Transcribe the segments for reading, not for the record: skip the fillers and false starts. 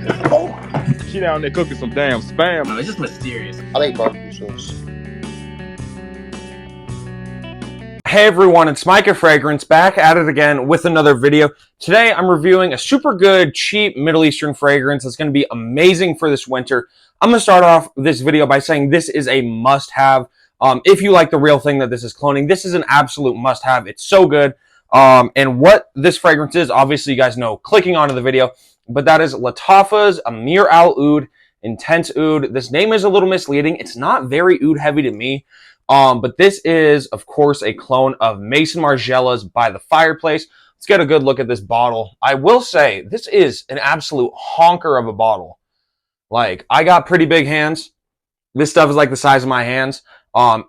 She down there cooking some damn spam. No, it's just mysterious. I like barbecue sauce. Hey everyone, it's Micah Fragrance back at it again with another video. Today I'm reviewing a super good, cheap Middle Eastern fragrance that's going to be amazing for this winter. I'm going to start off this video by saying this is a must-have. If you like the real thing that this is cloning, this is an absolute must-have. It's so good. And what this fragrance is, obviously you guys know clicking onto the video, but that is Lattafa's Ameer Al Oud Intense Oud. This name is a little misleading. It's not very oud heavy to me. But this is, of course, a clone of Maison Mariela's by the Fireplace. Let's get a good look at this bottle. I will say, this is an absolute honker of a bottle. Like, I got pretty big hands. This stuff is like the size of my hands.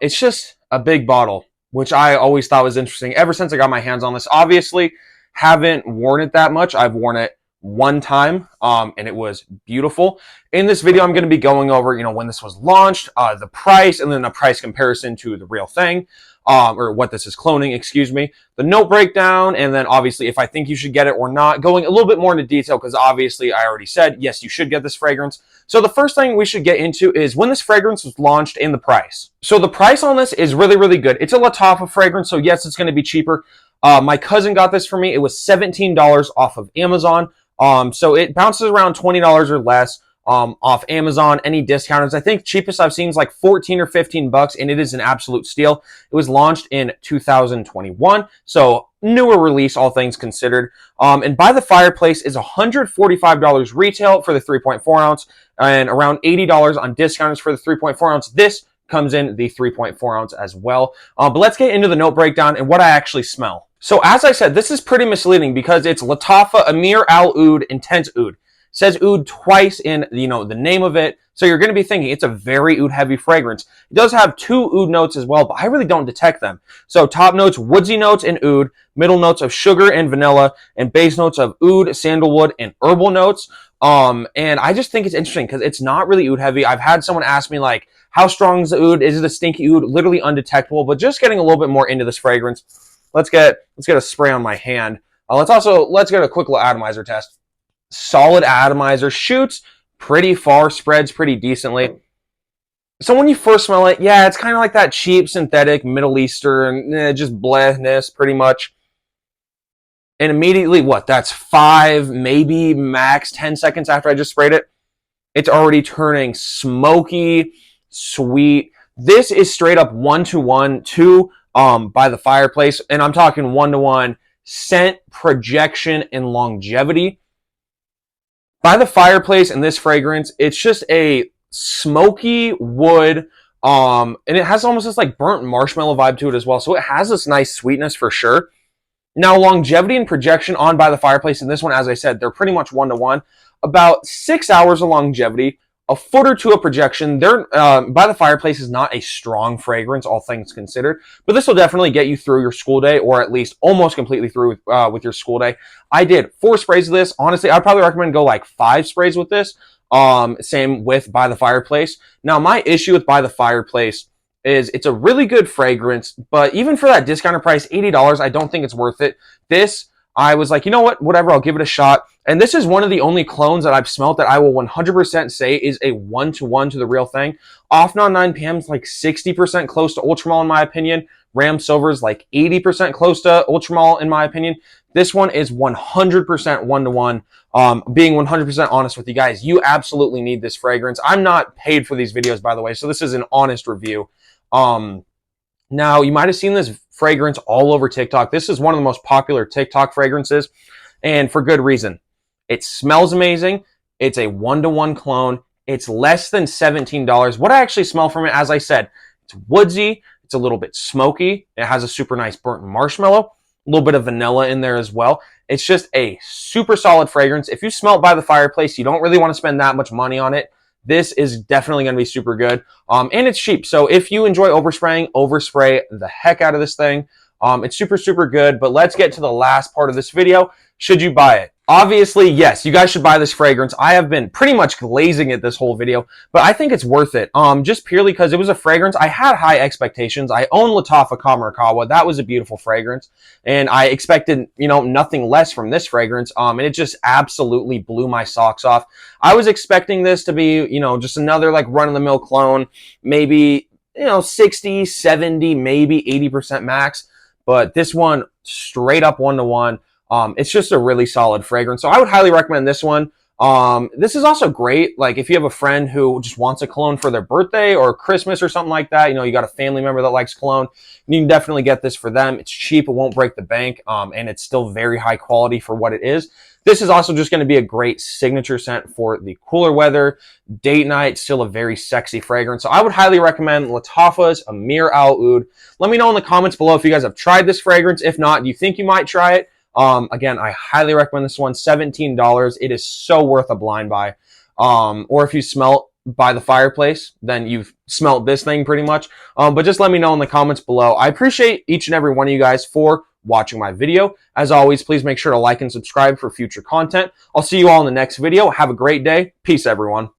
It's just a big bottle, which I always thought was interesting ever since I got my hands on this. Obviously, haven't worn it that much. I've worn it one time, and it was beautiful. In this video, I'm going to be going over, when this was launched, the price, and then a price comparison to the real thing, or what this is cloning, excuse me, the note breakdown, and then obviously if I think you should get it or not, going a little bit more into detail, because obviously I already said, yes, you should get this fragrance. So the first thing we should get into is when this fragrance was launched and the price. So the price on this is really, really good. It's a Lattafa fragrance, so yes, it's going to be cheaper. My cousin got this for me. It was $17 off of Amazon. So it bounces around $20 or less off Amazon. Any discounters, I think cheapest I've seen is like 14 or 15 bucks, and it is an absolute steal. It was launched in 2021, so newer release, all things considered. And By the Fireplace is $145 retail for the 3.4 ounce and around $80 on discounters for the 3.4 ounce. This comes in the 3.4 ounce as well. But let's get into the note breakdown and what I actually smell. So as I said, this is pretty misleading because it's Lattafa Ameer Al Oud Intense Oud. It says oud twice in the name of it. So you're going to be thinking it's a very oud heavy fragrance. It does have two oud notes as well, but I really don't detect them. So top notes, woodsy notes and oud, middle notes of sugar and vanilla, and base notes of oud, sandalwood, and herbal notes. And I just think it's interesting because it's not really oud heavy. I've had someone ask me like, how strong is the oud? Is it a stinky oud? Literally undetectable, but just getting a little bit more into this fragrance. Let's get a spray on my hand. Let's get a quick little atomizer test. Solid atomizer, shoots pretty far, spreads pretty decently. So when you first smell it, yeah, it's kind of like that cheap synthetic Middle Eastern, just blehness pretty much. And immediately, that's 5, maybe max 10 seconds after I just sprayed it, it's already turning smoky, sweet. This is straight up 1-to-1 to By the Fireplace, and I'm talking 1-to-1 scent, projection, and longevity. By the Fireplace in this fragrance, it's just a smoky wood, and it has almost this like burnt marshmallow vibe to it as well. So it has this nice sweetness for sure. Now, longevity and projection on By the Fireplace in this one, as I said, they're pretty much 1-to-1. About 6 hours of longevity, a foot or two of projection. By the Fireplace is not a strong fragrance, all things considered, but this will definitely get you through your school day, or at least almost completely through with your school day. I did 4 sprays of this. Honestly, I'd probably recommend go like 5 sprays with this. Same with By the Fireplace. Now, my issue with By the Fireplace is it's a really good fragrance, but even for that discounted price, $80, I don't think it's worth it. This, I was like, you know what, whatever, I'll give it a shot. And this is one of the only clones that I've smelt that I will 100% say is a 1-to-1 to the real thing. Offnon 9 PM is like 60% close to Ultramall in my opinion. Ram Silver is like 80% close to Ultramall in my opinion. This one is 100% 1-to-1. Being 100% honest with you guys, you absolutely need this fragrance. I'm not paid for these videos, by the way, so this is an honest review. Now, you might have seen this fragrance all over TikTok. This is one of the most popular TikTok fragrances, and for good reason. It smells amazing. It's a 1-to-1 clone. It's less than $17. What I actually smell from it, as I said, it's woodsy. It's a little bit smoky. It has a super nice burnt marshmallow, a little bit of vanilla in there as well. It's just a super solid fragrance. If you smell it By the Fireplace, you don't really want to spend that much money on it. This is definitely going to be super good. And it's cheap. So if you enjoy overspraying, overspray the heck out of this thing. It's super, super good. But let's get to the last part of this video. Should you buy it? Obviously, yes, you guys should buy this fragrance. I have been pretty much glazing it this whole video, but I think it's worth it. Just purely because it was a fragrance. I had high expectations. I own Lattafa Kamarakawa. That was a beautiful fragrance, and I expected, nothing less from this fragrance. And it just absolutely blew my socks off. I was expecting this to be, just another like run-of-the-mill clone, maybe, 60, 70, maybe 80% max. But this one, straight up 1-to-1. It's just a really solid fragrance. So I would highly recommend this one. This is also great. Like if you have a friend who just wants a cologne for their birthday or Christmas or something like that, you got a family member that likes cologne, you can definitely get this for them. It's cheap. It won't break the bank. And it's still very high quality for what it is. This is also just going to be a great signature scent for the cooler weather, date night, still a very sexy fragrance. So I would highly recommend Lattafa's Ameer Al Oud. Let me know in the comments below if you guys have tried this fragrance. If not, do you think you might try it? Again, I highly recommend this one, $17. It is so worth a blind buy. Or if you smell by the fireplace, then you've smelt this thing pretty much. But just let me know in the comments below. I appreciate each and every one of you guys for watching my video. As always, please make sure to like and subscribe for future content. I'll see you all in the next video. Have a great day. Peace, everyone.